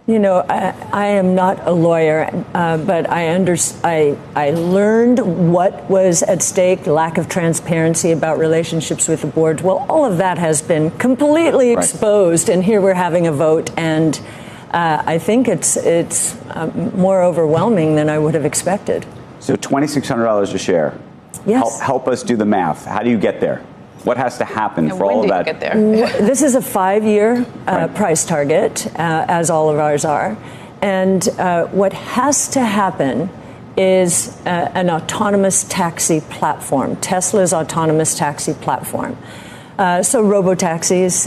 You know, I am not a lawyer, but I learned what was at stake, lack of transparency about relationships with the boards. Well, all of that has been completely exposed, and here we're having a vote, and I think it's more overwhelming than I would have expected. So $2,600 a share. Yes. Help us do the math. How do you get there? What has to happen for all of that? When do you get there? This is a 5-year price target, as all of ours are. And what has to happen is an autonomous taxi platform, Tesla's autonomous taxi platform. So robotaxis,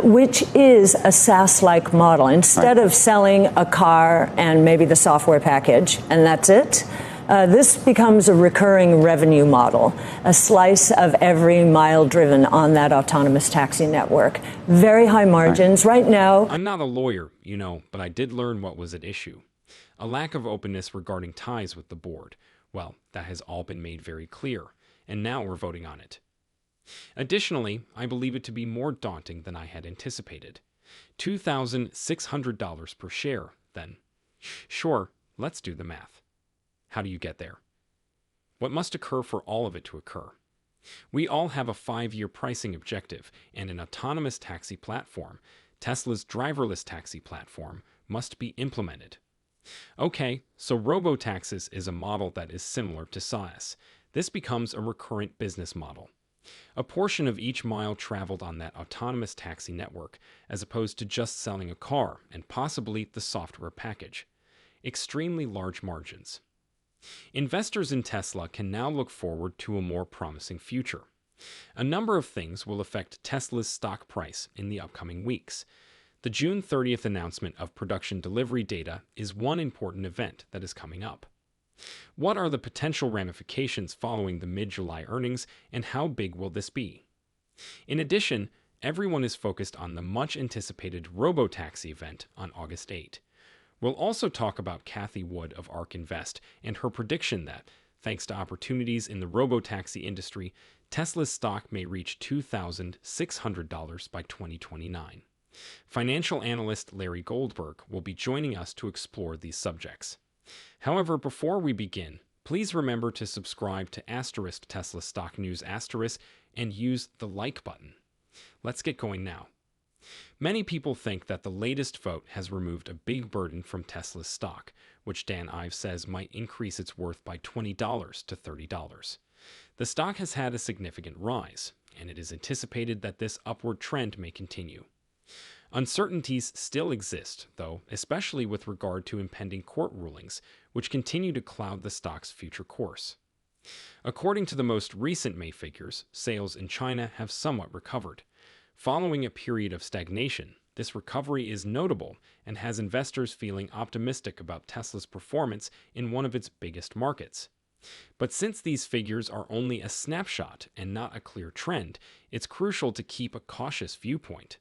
which is a SaaS-like model. Instead of selling a car and maybe the software package, and that's it, this becomes a recurring revenue model, a slice of every mile driven on that autonomous taxi network. Very high margins. Right now, I'm not a lawyer, but I did learn what was at issue. A lack of openness regarding ties with the board. Well, that has all been made very clear, and now we're voting on it. Additionally, I believe it to be more daunting than I had anticipated. $2,600 per share, then. Sure, let's do the math. How do you get there? What must occur for all of it to occur? We all have a 5-year pricing objective, and an autonomous taxi platform, Tesla's driverless taxi platform, must be implemented. Okay, so robotaxis is a model that is similar to SaaS. This becomes a recurrent business model. A portion of each mile traveled on that autonomous taxi network, as opposed to just selling a car and possibly the software package. Extremely large margins. Investors in Tesla can now look forward to a more promising future. A number of things will affect Tesla's stock price in the upcoming weeks. The June 30th announcement of production delivery data is one important event that is coming up. What are the potential ramifications following the mid-July earnings, and how big will this be? In addition, everyone is focused on the much-anticipated robotaxi event on August 8. We'll also talk about Cathie Wood of ARK Invest and her prediction that, thanks to opportunities in the robotaxi industry, Tesla's stock may reach $2,600 by 2029. Financial analyst Larry Goldberg will be joining us to explore these subjects. However, before we begin, please remember to subscribe to *Tesla Stock News * and use the like button. Let's get going now. Many people think that the latest vote has removed a big burden from Tesla's stock, which Dan Ives says might increase its worth by $20 to $30. The stock has had a significant rise, and it is anticipated that this upward trend may continue. Uncertainties still exist, though, especially with regard to impending court rulings, which continue to cloud the stock's future course. According to the most recent May figures, sales in China have somewhat recovered. Following a period of stagnation, this recovery is notable and has investors feeling optimistic about Tesla's performance in one of its biggest markets. But since these figures are only a snapshot and not a clear trend, it's crucial to keep a cautious viewpoint.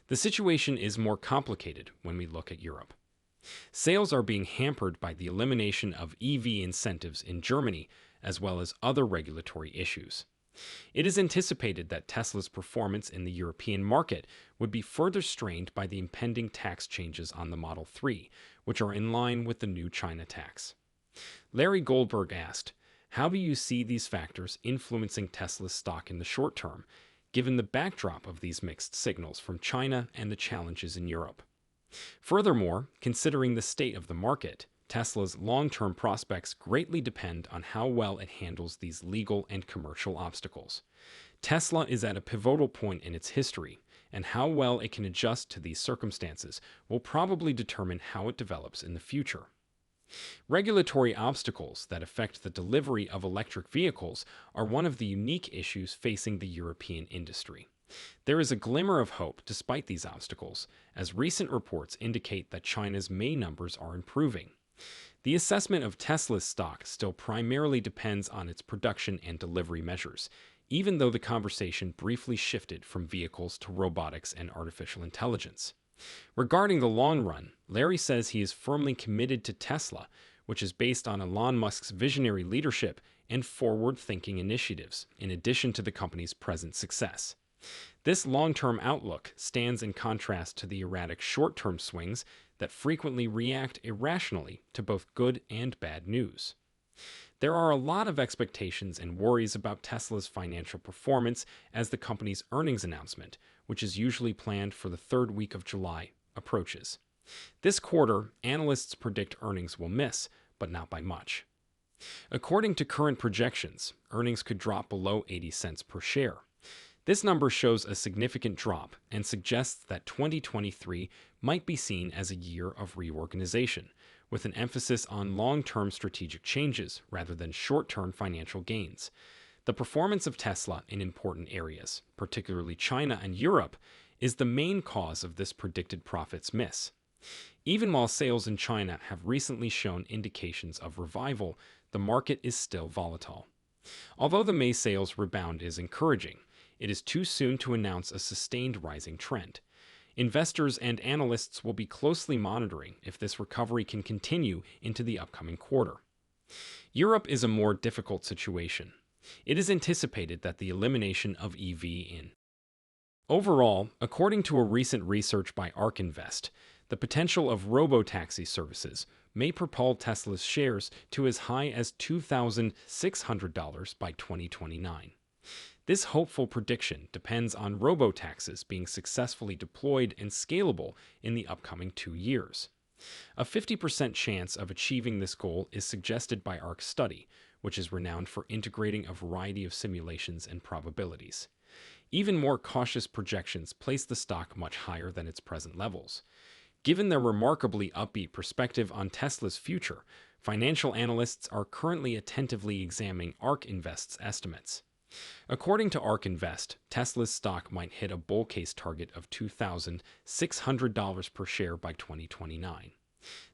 The situation is more complicated when we look at Europe. Sales are being hampered by the elimination of EV incentives in Germany, as well as other regulatory issues. It is anticipated that Tesla's performance in the European market would be further strained by the impending tax changes on the Model 3, which are in line with the new China tax. Larry Goldberg asked, "How do you see these factors influencing Tesla's stock in the short term, given the backdrop of these mixed signals from China and the challenges in Europe?" Furthermore, considering the state of the market, Tesla's long-term prospects greatly depend on how well it handles these legal and commercial obstacles. Tesla is at a pivotal point in its history, and how well it can adjust to these circumstances will probably determine how it develops in the future. Regulatory obstacles that affect the delivery of electric vehicles are one of the unique issues facing the European industry. There is a glimmer of hope despite these obstacles, as recent reports indicate that China's May numbers are improving. The assessment of Tesla's stock still primarily depends on its production and delivery measures, even though the conversation briefly shifted from vehicles to robotics and artificial intelligence. Regarding the long run, Larry says he is firmly committed to Tesla, which is based on Elon Musk's visionary leadership and forward-thinking initiatives, in addition to the company's present success. This long-term outlook stands in contrast to the erratic short-term swings that frequently react irrationally to both good and bad news. There are a lot of expectations and worries about Tesla's financial performance as the company's earnings announcement, which is usually planned for the third week of July, approaches. This quarter, analysts predict earnings will miss, but not by much. According to current projections, earnings could drop below 80 cents per share. This number shows a significant drop and suggests that 2023 might be seen as a year of reorganization, with an emphasis on long-term strategic changes rather than short-term financial gains. The performance of Tesla in important areas, particularly China and Europe, is the main cause of this predicted profits miss. Even while sales in China have recently shown indications of revival, the market is still volatile. Although the May sales rebound is encouraging, it is too soon to announce a sustained rising trend. Investors and analysts will be closely monitoring if this recovery can continue into the upcoming quarter. Europe is a more difficult situation. It is anticipated that the elimination of EV in. Overall, according to a recent research by ARK Invest, the potential of robotaxi services may propel Tesla's shares to as high as $2,600 by 2029. This hopeful prediction depends on robotaxis being successfully deployed and scalable in the upcoming 2 years. A 50% chance of achieving this goal is suggested by ARK's study, which is renowned for integrating a variety of simulations and probabilities. Even more cautious projections place the stock much higher than its present levels. Given their remarkably upbeat perspective on Tesla's future, financial analysts are currently attentively examining ARK Invest's estimates. According to ARK Invest, Tesla's stock might hit a bull case target of $2,600 per share by 2029.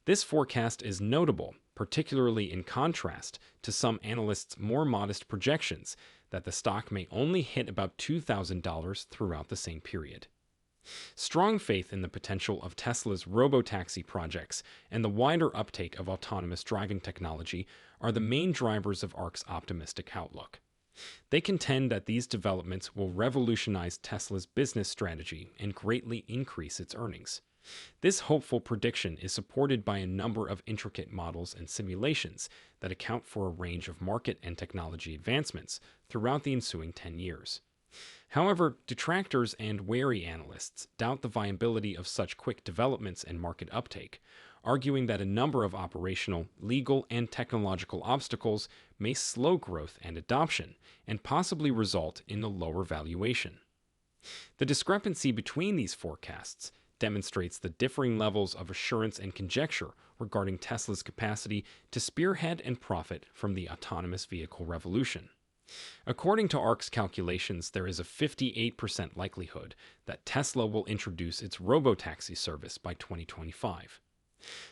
This forecast is notable, particularly in contrast to some analysts' more modest projections that the stock may only hit about $2,000 throughout the same period. Strong faith in the potential of Tesla's robotaxi projects and the wider uptake of autonomous driving technology are the main drivers of ARK's optimistic outlook. They contend that these developments will revolutionize Tesla's business strategy and greatly increase its earnings. This hopeful prediction is supported by a number of intricate models and simulations that account for a range of market and technology advancements throughout the ensuing 10 years. However, detractors and wary analysts doubt the viability of such quick developments and market uptake, arguing that a number of operational, legal, and technological obstacles may slow growth and adoption, and possibly result in a lower valuation. The discrepancy between these forecasts demonstrates the differing levels of assurance and conjecture regarding Tesla's capacity to spearhead and profit from the autonomous vehicle revolution. According to ARK's calculations, there is a 58% likelihood that Tesla will introduce its robotaxi service by 2025.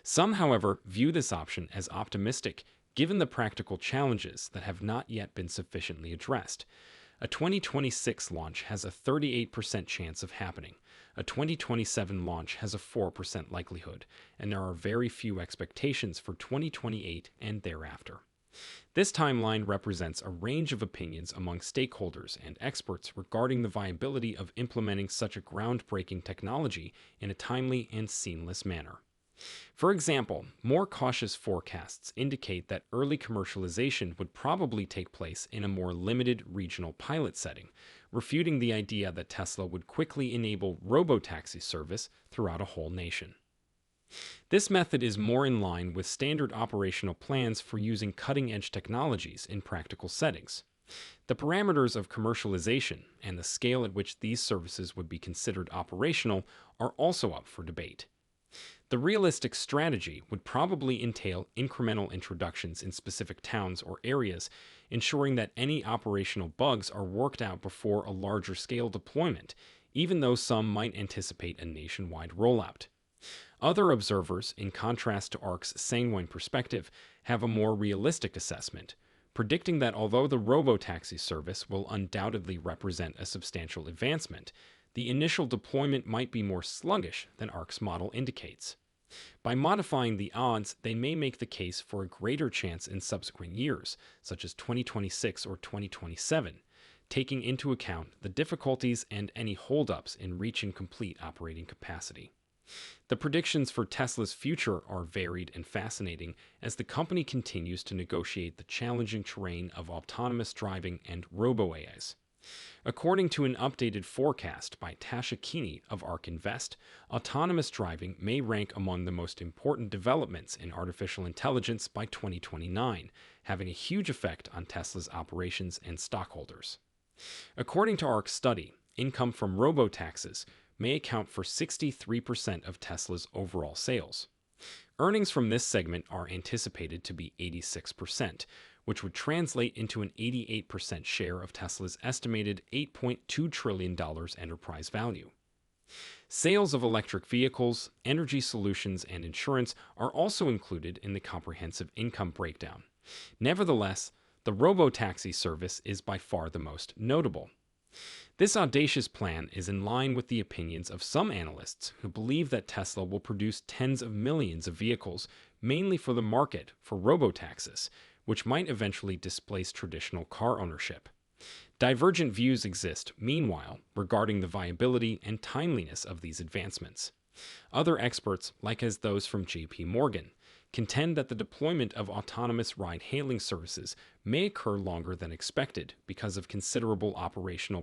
Some, however, view this option as optimistic given the practical challenges that have not yet been sufficiently addressed. A 2026 launch has a 38% chance of happening. A 2027 launch has a 4% likelihood, and there are very few expectations for 2028 and thereafter. This timeline represents a range of opinions among stakeholders and experts regarding the viability of implementing such a groundbreaking technology in a timely and seamless manner. For example, more cautious forecasts indicate that early commercialization would probably take place in a more limited regional pilot setting, refuting the idea that Tesla would quickly enable robotaxi service throughout a whole nation. This method is more in line with standard operational plans for using cutting-edge technologies in practical settings. The parameters of commercialization and the scale at which these services would be considered operational are also up for debate. The realistic strategy would probably entail incremental introductions in specific towns or areas, ensuring that any operational bugs are worked out before a larger scale deployment, even though some might anticipate a nationwide rollout. Other observers, in contrast to ARK's sanguine perspective, have a more realistic assessment, predicting that although the robotaxi service will undoubtedly represent a substantial advancement, the initial deployment might be more sluggish than ARK's model indicates. By modifying the odds, they may make the case for a greater chance in subsequent years, such as 2026 or 2027, taking into account the difficulties and any holdups in reaching complete operating capacity. The predictions for Tesla's future are varied and fascinating as the company continues to negotiate the challenging terrain of autonomous driving and robo-AIs. According to an updated forecast by Tasha Keeney of ARK Invest, autonomous driving may rank among the most important developments in artificial intelligence by 2029, having a huge effect on Tesla's operations and stockholders. According to ARK's study, income from robo-taxis may account for 63% of Tesla's overall sales. Earnings from this segment are anticipated to be 86%, which would translate into an 88% share of Tesla's estimated $8.2 trillion enterprise value. Sales of electric vehicles, energy solutions, and insurance are also included in the comprehensive income breakdown. Nevertheless, the robo-taxi service is by far the most notable. This audacious plan is in line with the opinions of some analysts who believe that Tesla will produce tens of millions of vehicles, mainly for the market for robo-taxis, which might eventually displace traditional car ownership. Divergent views exist, meanwhile, regarding the viability and timeliness of these advancements. Other experts, like as those from J.P. Morgan, contend that the deployment of autonomous ride-hailing services may occur longer than expected because of considerable operational